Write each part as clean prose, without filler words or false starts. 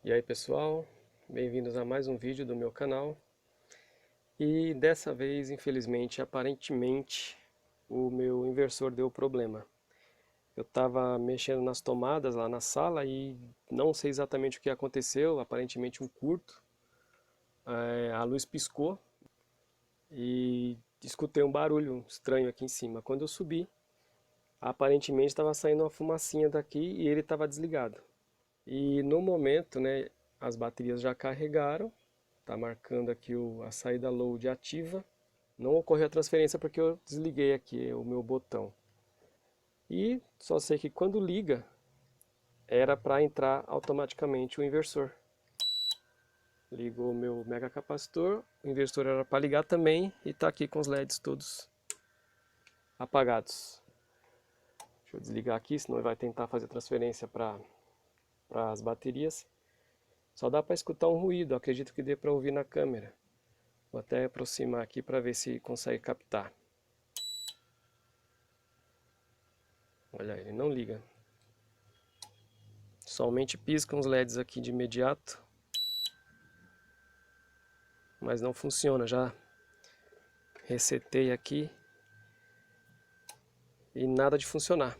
E aí pessoal, bem-vindos a mais um vídeo do meu canal. E dessa vez, infelizmente, aparentemente, o meu inversor deu problema. Eu estava mexendo nas tomadas lá na sala e não sei exatamente o que aconteceu, aparentemente um curto. A luz piscou e escutei um barulho estranho aqui em cima. Quando eu subi, aparentemente estava saindo uma fumacinha daqui e ele estava desligado. E no momento, né, as baterias já carregaram. Tá marcando aqui a saída load ativa. Não ocorreu a transferência porque eu desliguei aqui o meu botão. E só sei que quando liga, era para entrar automaticamente o inversor. Ligou o meu mega capacitor, o inversor era para ligar também e está aqui com os LEDs todos apagados. Deixa eu desligar aqui, senão ele vai tentar fazer transferência para as baterias. Só dá para escutar um ruído, acredito que dê para ouvir na câmera. Vou até aproximar aqui para ver se consegue captar. Olha, ele não liga. Somente piscam os LEDs aqui de imediato. Mas não funciona, já resetei aqui e nada de funcionar.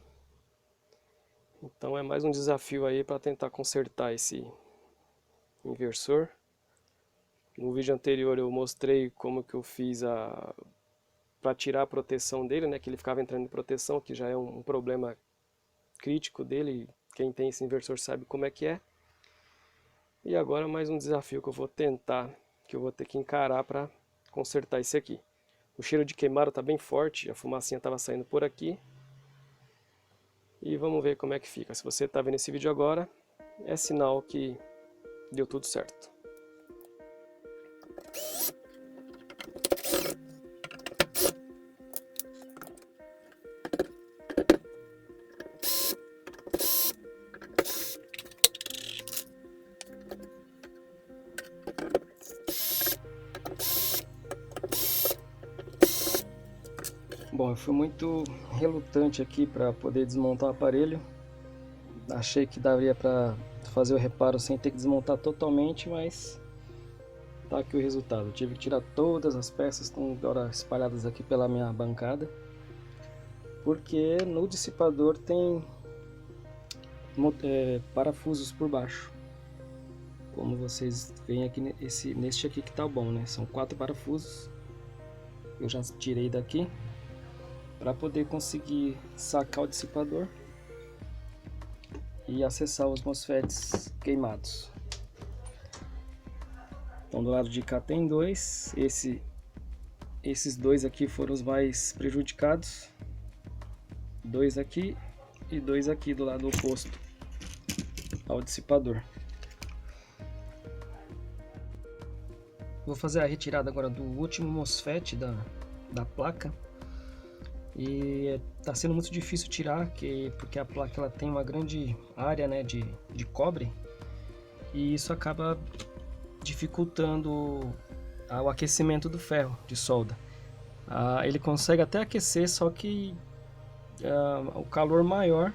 Então é mais um desafio aí para tentar consertar esse inversor. No vídeo anterior eu mostrei como que eu fiz para tirar a proteção dele, né, que ele ficava entrando em proteção, que já é um problema crítico dele. Quem tem esse inversor sabe como é que é. E agora mais um desafio que eu vou tentar, que eu vou ter que encarar para consertar esse aqui. O cheiro de queimado está bem forte, a fumacinha estava saindo por aqui. E vamos ver como é que fica. Se você está vendo esse vídeo agora, é sinal que deu tudo certo. Bom, eu fui muito relutante aqui para poder desmontar o aparelho. Achei que daria para fazer o reparo sem ter que desmontar totalmente, mas tá aqui o resultado. Eu tive que tirar todas as peças, estão agora espalhadas aqui pela minha bancada, porque no dissipador tem parafusos por baixo. Como vocês veem aqui neste aqui que tá bom, né? São 4 parafusos. Eu já tirei daqui para poder conseguir sacar o dissipador e acessar os MOSFETs queimados. Então do lado de cá tem dois, esses dois aqui foram os mais prejudicados, dois aqui e dois aqui do lado oposto ao dissipador. Vou fazer a retirada agora do último MOSFET da placa. E está sendo muito difícil tirar, porque a placa ela tem uma grande área, né, de cobre, e isso acaba dificultando o aquecimento do ferro de solda. Ele consegue até aquecer, só que o calor maior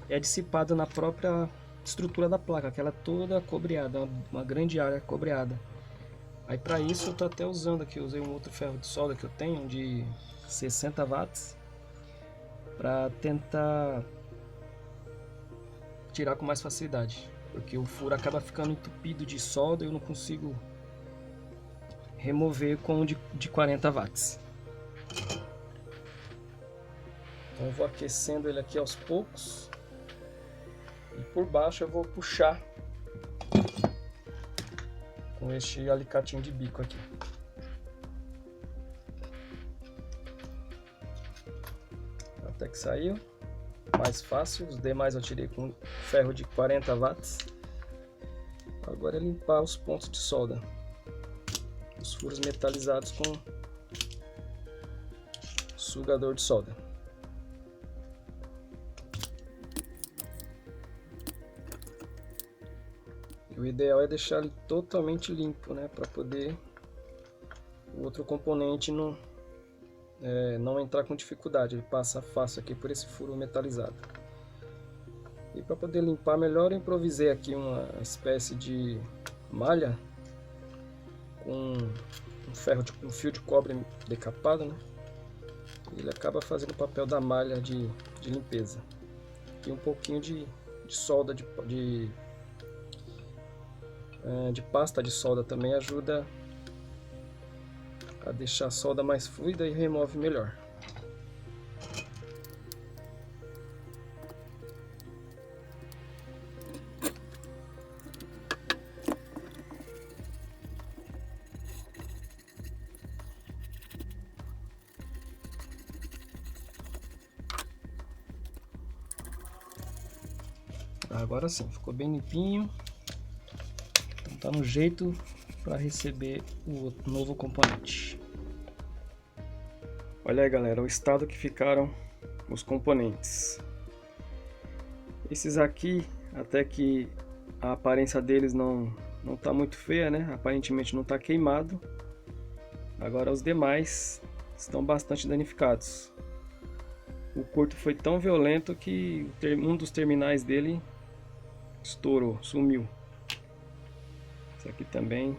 é dissipado na própria estrutura da placa, que ela é toda cobreada, uma grande área cobreada. Aí para isso eu estou até usando aqui, usei um outro ferro de solda que eu tenho de 60 watts para tentar tirar com mais facilidade, porque o furo acaba ficando entupido de solda e eu não consigo remover com o de 40 watts. Então eu vou aquecendo ele aqui aos poucos e por baixo eu vou puxar com este alicatinho de bico aqui. Até que saiu, mais fácil. Os demais eu tirei com ferro de 40 watts. Agora é limpar os pontos de solda, os furos metalizados com sugador de solda. E o ideal é deixar ele totalmente limpo, né, para poder o outro componente não entrar com dificuldade. Ele passa fácil aqui por esse furo metalizado. E para poder limpar melhor, eu improvisei aqui uma espécie de malha com um fio de cobre decapado, né? Ele acaba fazendo o papel da malha de limpeza. E um pouquinho de solda de pasta de solda também ajuda a deixar a solda mais fluida e remove melhor. Agora sim, ficou bem limpinho. Então tá no jeito para receber o novo componente. Olha aí, galera, o estado que ficaram os componentes. Esses aqui, até que a aparência deles não tá muito feia, né? Aparentemente não tá queimado. Agora os demais estão bastante danificados. O curto foi tão violento que um dos terminais dele estourou, sumiu. Esse aqui também.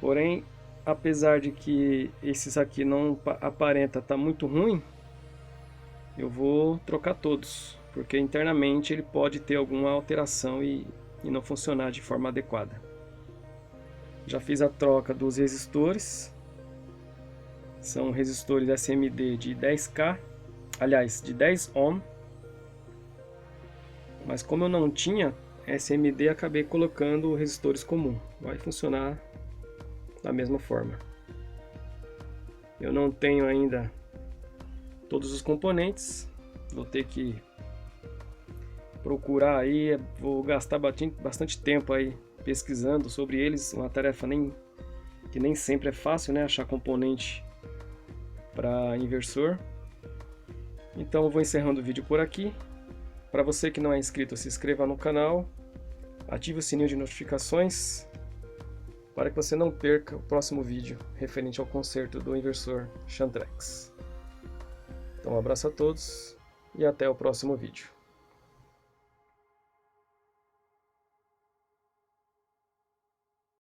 Porém, apesar de que esses aqui não aparenta estar muito ruim, eu vou trocar todos, porque internamente ele pode ter alguma alteração e não funcionar de forma adequada. Já fiz a troca dos resistores. São resistores SMD de 10K, aliás, de 10 ohm. Mas como eu não tinha SMD, acabei colocando resistores comum. Vai funcionar da mesma forma. Eu não tenho ainda todos os componentes. Vou ter que procurar aí, vou gastar bastante tempo aí pesquisando sobre eles. Uma tarefa que nem sempre é fácil, né? Achar componente para inversor. Então eu vou encerrando o vídeo por aqui. Para você que não é inscrito, se inscreva no canal, ative o sininho de notificações para que você não perca o próximo vídeo referente ao conserto do inversor Xantrex. Então um abraço a todos e até o próximo vídeo.